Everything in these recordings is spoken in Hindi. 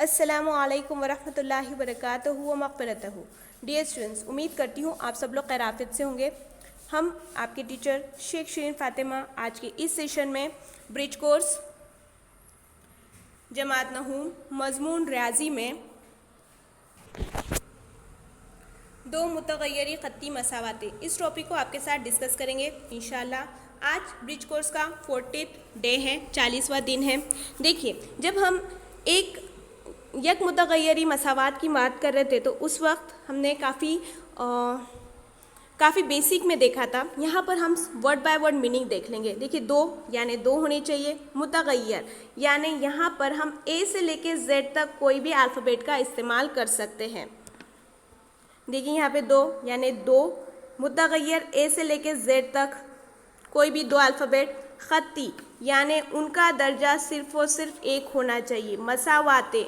अस्सलामु अलैकुम वरहमतुल्लाहि वबरकातुहू व मग़फ़िरतहू। डियर स्टूडेंट्स, उम्मीद करती हूँ आप सब लोग खैराफियत से होंगे। हम आपके टीचर शेख शिरीन फ़ातिमा आज के इस सेशन में ब्रिज कोर्स जमात नहूम मज़मून रियाजी में दो मुतग़य्यरी ख़त्ती मसावाते इस टॉपिक को आपके साथ डिस्कस करेंगे इंशाअल्लाह। आज ब्रिज कोर्स का 40th डे है, 40वां दिन है। देखिए, जब हम एक यक मुतग़य्यरी मसावात की बात कर रहे थे तो उस वक्त हमने काफ़ी बेसिक में देखा था। यहाँ पर हम वर्ड बाय वर्ड मीनिंग देख लेंगे। देखिए, दो यानी दो होने चाहिए, मुतग़य्यर यानी यहाँ पर हम ए से लेके जेड तक कोई भी अल्फ़ाबेट का इस्तेमाल कर सकते हैं। देखिए यहाँ पे दो यानी दो मुतग़य्यर, ए से लेके जेड तक कोई भी दो अल्फ़ाबेट। ख़त्ती यानी उनका दर्जा सिर्फ़ और सिर्फ एक होना चाहिए। मसावाते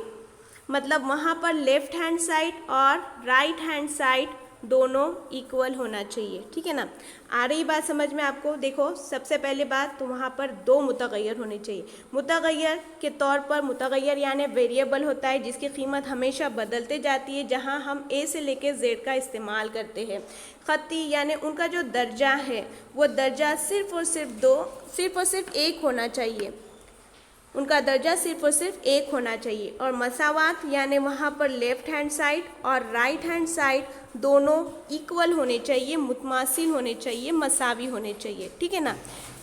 मतलब वहाँ पर लेफ़्ट हैंड साइड और राइट हैंड साइड दोनों इक्वल होना चाहिए। ठीक है ना, आ रही बात समझ में आपको? देखो, सबसे पहले बात तो वहाँ पर दो मुतग़य्यर होने चाहिए। मुतग़य्यर के तौर पर मुतग़य्यर यानी वेरिएबल होता है जिसकी कीमत हमेशा बदलते जाती है, जहाँ हम ए से लेकर जेड का इस्तेमाल करते हैं। ख़त्ती यानी उनका जो दर्जा है वो दर्जा सिर्फ़ और सिर्फ एक होना चाहिए। उनका दर्जा सिर्फ और सिर्फ एक होना चाहिए। और मसावात यानी वहाँ पर लेफ़्ट हैंड साइड और राइट हैंड साइड दोनों इक्वल होने चाहिए, मुतमासिल होने चाहिए, मसावी होने चाहिए। ठीक है ना।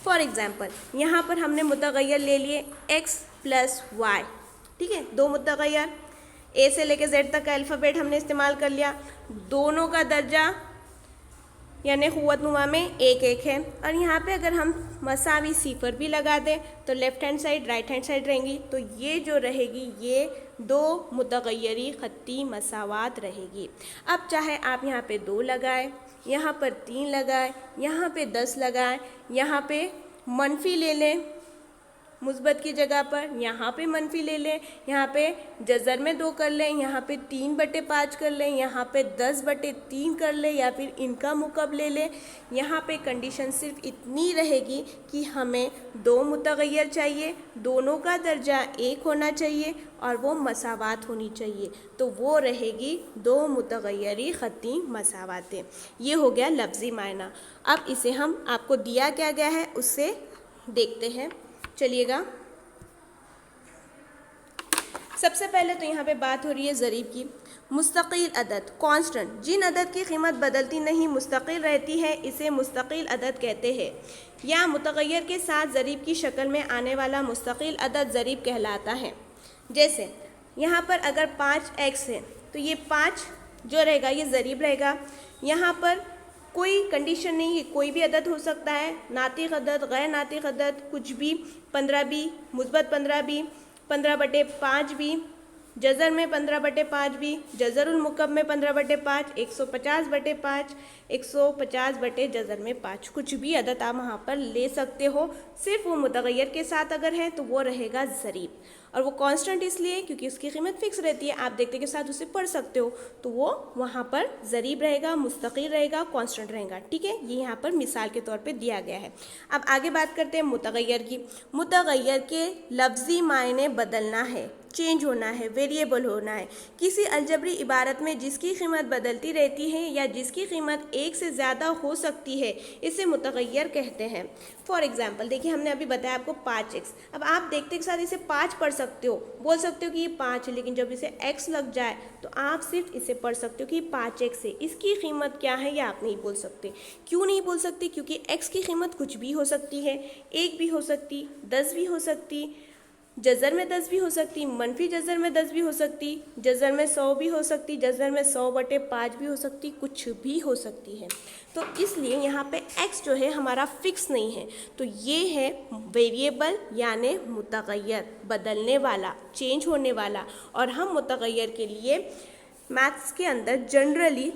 फॉर एग्ज़ाम्पल, यहाँ पर हमने मुतग़य्यर ले लिए x + y। ठीक है, दो मुतग़य्यर, ए से लेकर जेड तक का अल्फ़ाबेट हमने इस्तेमाल कर लिया। दोनों का दर्जा यानी क़ुव्वत नुमा में एक एक है। और यहाँ पे अगर हम मसावी सिफर भी लगा दें तो left hand side right hand side रहेंगी, तो ये जो रहेगी ये दो मुतग़य्यरी ख़त्ती मसावात रहेगी। अब चाहे आप यहाँ पे 2 लगाएं, यहाँ पर 3 लगाएं, यहाँ पे 10 लगाएं, यहाँ पे मनफी ले लें मुस्बत की जगह पर, यहाँ पे मनफी ले लें, यहाँ पे जज़र में 2 कर लें, यहाँ पे 3/5 कर लें, यहाँ पे 10/3 कर लें, या फिर इनका मुकब ले लें। यहाँ पे कंडीशन सिर्फ इतनी रहेगी कि हमें दो मुतग़य्यर चाहिए, दोनों का दर्जा एक होना चाहिए और वो मसावात होनी चाहिए, तो वो रहेगी दो मुतग़य्यरी ख़त्ती मसावातें। ये हो गया लफ्ज़ी मायना। अब इसे हम आपको दिया क्या गया है उससे देखते हैं, चलिएगा। सबसे पहले तो यहाँ पे बात हो रही है ज़रीब की। मुस्तक़िल अदद कांस्टेंट, जिन अदद की कीमत बदलती नहीं मुस्तक़िल रहती है इसे मुस्तक़िल अदद कहते हैं। या मुतग़य्यर के साथ ज़रीब की शक्ल में आने वाला मुस्तक़िल अदद ज़रीब कहलाता है। जैसे यहाँ पर अगर 5x है तो ये 5 जो रहेगा ये ज़रीब रहेगा। यहाँ पर कोई कंडीशन नहीं है, कोई भी अदद हो सकता है, नातिक़ अदद, गैर नातिक़ अदद, कुछ भी, 15 भी, मुस्बत 15 भी, 15/5 भी, जज़र में 15/5 भी, जज़रुल मुकब में 15/5, 150/5, 150 बटे जज़र में 5, कुछ भी अदद आप वहाँ पर ले सकते हो। सिर्फ वो मुतग़य्यर के साथ अगर है तो वो रहेगा ज़रीब। और वो कांस्टेंट इसलिए क्योंकि उसकी कीमत फिक्स रहती है, आप देखते के साथ उसे पढ़ सकते हो, तो वो वहाँ पर ज़रीब रहेगा, मुस्तक़िल रहेगा, कांस्टेंट रहेगा। ठीक है, ये यहाँ पर मिसाल के तौर पे दिया गया है। अब आगे बात करते हैं मुतग़य्यर की। मुतग़य्यर के लफ्ज़ी मायने बदलना है, चेंज होना है, वेरिएबल होना है। किसी अलजबरी इबारत में जिसकी कीमत बदलती रहती है या जिसकी कीमत एक से ज़्यादा हो सकती है इसे मुतग़य्यर कहते हैं। फॉर एग्ज़ाम्पल, देखिए हमने अभी बताया आपको 5x। अब आप देखते के साथ इसे 5 पढ़ सकते हो, बोल सकते हो कि ये 5 है, लेकिन जब इसे x लग जाए तो आप सिर्फ इसे पढ़ सकते हो कि 5x है। इसकी कीमत क्या है ये आप नहीं बोल सकते। क्यों नहीं बोल सकते? क्योंकि x की कीमत कुछ भी हो सकती है, 1 भी हो सकती, 10 भी हो सकती, जज़र में 10 भी हो सकती, मनफी जज़र में 10 भी हो सकती, जज़र में 100 भी हो सकती, जज़र में 100/5 भी हो सकती, कुछ भी हो सकती है। तो इसलिए यहाँ पे x जो है हमारा फिक्स नहीं है, तो ये है वेरिएबल यानी मुतग़य्यर, बदलने वाला, चेंज होने वाला। और हम मुतग़य्यर के लिए मैथ्स के अंदर जनरली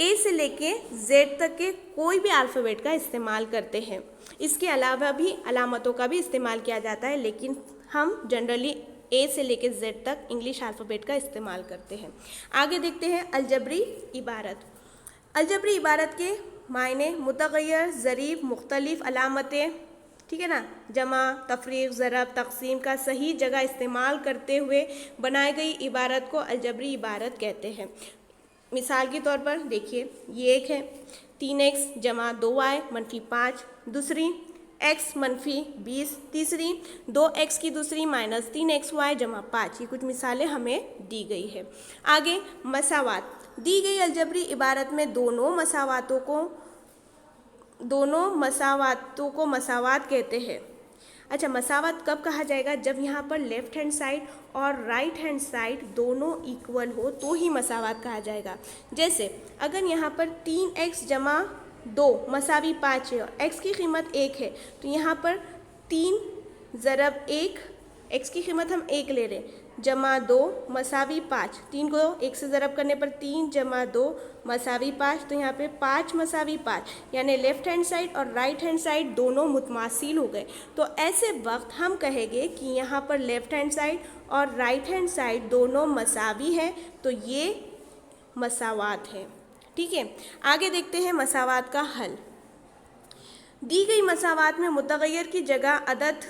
ए से लेके जेड तक के कोई भी अल्फ़ाबेट का इस्तेमाल करते हैं। इसके अलावा भी अलामतों का भी इस्तेमाल किया जाता है, लेकिन हम जनरली ए से लेके जेड तक इंग्लिश अल्फ़ाबेट का इस्तेमाल करते हैं। आगे देखते हैं अलजबरी इबारत। अलजबरी इबारत के मायने मुतग़य्यर, ज़रीब, मुख्तलिफ अलामतें। ठीक है ना। जमा, तफरीक, ज़रब, तकसीम का सही जगह इस्तेमाल करते हुए बनाई गई इबारत को अलजबरी इबारत कहते हैं। मिसाल के तौर पर देखिए, ये एक है 3x जमा 2y मनफी 5, दूसरी x मनफी 20, तीसरी 2x की दूसरी माइनस 3xy जमा 5। ये कुछ मिसालें हमें दी गई है। आगे मसावात, दी गई अलजबरी इबारत में दोनों मसावातों को मसावात कहते हैं। अच्छा, मसावत कब कहा जाएगा? जब यहाँ पर लेफ्ट हैंड साइड और राइट हैंड साइड दोनों इक्वल हो तो ही मसावत कहा जाएगा। जैसे अगर यहाँ पर 3x जमा 2 मसावी 5 है और x की कीमत 1 है, तो यहाँ पर 3 ज़रब 1, x की कीमत हम 1 ले रहे हैं, जमा 2 मसावी 5, 3 को 1 से ज़रब करने पर 3 जमा 2 मसावी 5, तो यहाँ पे 5 मसावी 5, यानी लेफ्ट हैंड साइड और राइट हैंड साइड दोनों मुतमासिल हो गए। तो ऐसे वक्त हम कहेंगे कि यहाँ पर लेफ्ट हैंड साइड और राइट हैंड साइड दोनों मसावी है, तो ये मसावात है। ठीक है, आगे देखते हैं मसावात का हल। दी गई मसावात में मुतगय्यर की जगह अदद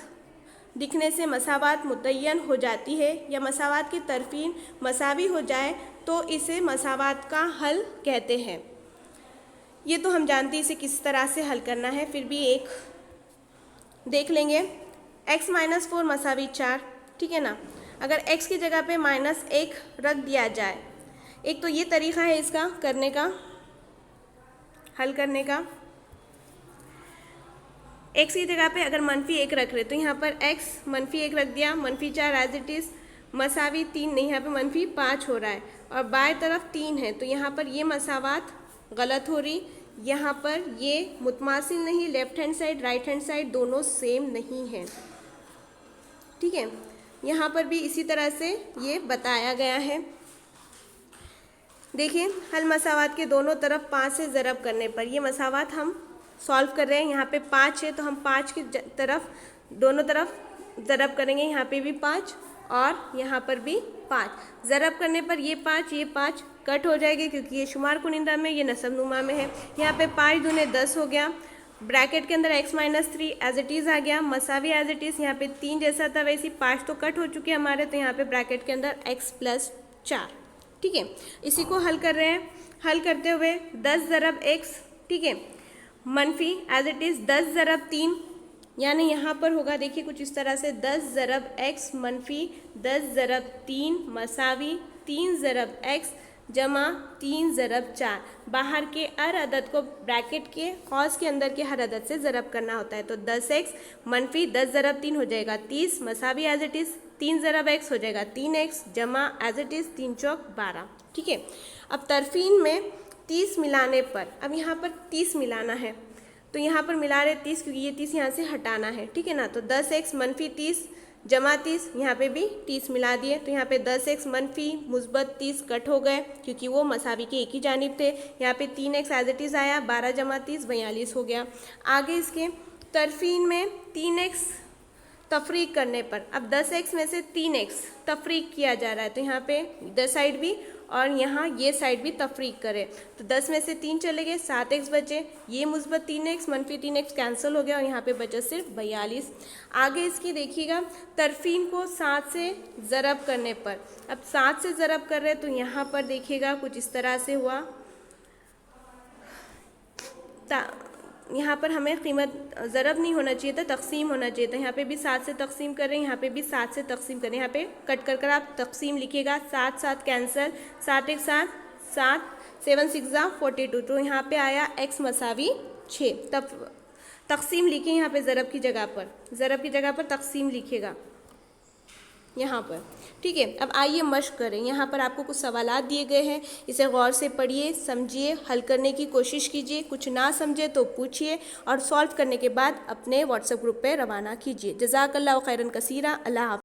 दिखने से मसावात मुतय्यन हो जाती है, या मसावात की तरफीन मसावी हो जाए तो इसे मसावात का हल कहते हैं। ये तो हम जानते हैं इसे किस तरह से हल करना है, फिर भी एक देख लेंगे। x माइनस 4 मसावी 4, ठीक है ना। अगर x की जगह पे -1 रख दिया जाए, एक तो ये तरीका है इसका करने का, हल करने का। x की जगह पे अगर -1 रख रहे तो यहाँ पर x -1 रख दिया, -4 एज इट इज़, मसावी 3 नहीं, यहाँ पे -5 हो रहा है और बाएं तरफ 3 है, तो यहाँ पर ये मसावात गलत हो रही। यहाँ पर ये मुतमासिल नहीं, left hand side right hand side दोनों सेम नहीं है। ठीक है, यहाँ पर भी इसी तरह से ये बताया गया है। देखिए, हल मसावात के दोनों तरफ 5 से ज़रब करने पर, ये मसावात हम सॉल्व कर रहे हैं। यहाँ पे 5 है तो हम 5 की तरफ दोनों तरफ ज़रब करेंगे, यहाँ पे भी 5 और यहाँ पर भी 5। ज़रब करने पर ये 5 कट हो जाएगी क्योंकि ये शुमार कुनिंदा में, ये नसब नुमा में है। यहाँ पे 5 दूने 10 हो गया, ब्रैकेट के अंदर x minus 3 as it is आ गया, मसावी एज इट इज़, यहाँ पे 3 जैसा था वैसे 5 तो कट हो चुके हमारे, तो यहाँ पे ब्रैकेट के अंदर x प्लस 4। ठीक है, इसी को हल कर रहे हैं। हल करते हुए 10 ज़रब x, ठीक है, मनफी एज इट इज़ 10 ज़रब 3, यानी यहाँ पर होगा देखिए कुछ इस तरह से 10 ज़रब x मनफी 10 ज़रब 3 मसावी 3 ज़रब x जमा 3 ज़रब 4। बाहर के हर अदद को ब्रैकेट के कौस के अंदर के हर अदद से ज़रब करना होता है, तो 10x मनफी 10 ज़रब 3 हो जाएगा 30, मसावी एज इट इज़ 3 ज़रब x हो जाएगा 3x जमा एज इट इज़ 3 चौक 12। ठीक है, अब तरफीन में 30 मिलाने पर, अब यहाँ पर 30 मिलाना है तो यहाँ पर मिला रहे 30 क्योंकि ये 30 यहाँ से हटाना है। ठीक है ना, तो 10x मनफी 30 जमा 30, यहाँ पे भी 30 मिला दिए, तो यहाँ पे 10x मनफी मुस्बत 30 कट हो गए क्योंकि वो मसावी के एक ही जानिब थे। यहाँ पे 3x एज इट इज़ आया, 12 जमा 30 42 हो गया। आगे इसके तरफीन में 3x तफरीक करने पर, अब 10x में से 3x तफरीक किया जा रहा है, तो यहाँ पे इधर साइड भी और यहाँ ये साइड भी तफरीक करें, तो 10 में से 3 चले गए, 7x बचे, ये मुस्बत 3x मनफी 3x कैंसिल हो गया और यहाँ पे बचा सिर्फ 42। आगे इसकी देखिएगा, तरफीन को 7 से ज़रब करने पर, अब 7 से ज़रब कर रहे हैं तो यहाँ पर देखिएगा कुछ इस तरह से हुआ। यहाँ पर हमें कीमत ज़रब नहीं होना चाहिए था, तकसीम होना चाहिए था। यहाँ पे भी 7 से तकसीम कर रहे हैं, यहाँ पे भी 7 से तकसीम करें, यहाँ पे कट कर आप तकसीम लिखिएगा, 7 7 कैंसिल, 7 1 7 7 7 6 42, तो यहाँ पे आया x मसावी 6। तब तकसीम लिखिए, यहाँ पे ज़रब की जगह पर तकसीम लिखिएगा यहाँ पर। ठीक है, अब आइए मश्क करें। यहाँ पर आपको कुछ सवालात दिए गए हैं, इसे गौर से पढ़िए, समझिए, हल करने की कोशिश कीजिए, कुछ ना समझे तो पूछिए और सॉल्व करने के बाद अपने व्हाट्सएप ग्रुप पे रवाना कीजिए। जज़ाकल्लाहु खैरन कसीरा। अल्लाह हाफ़िज़।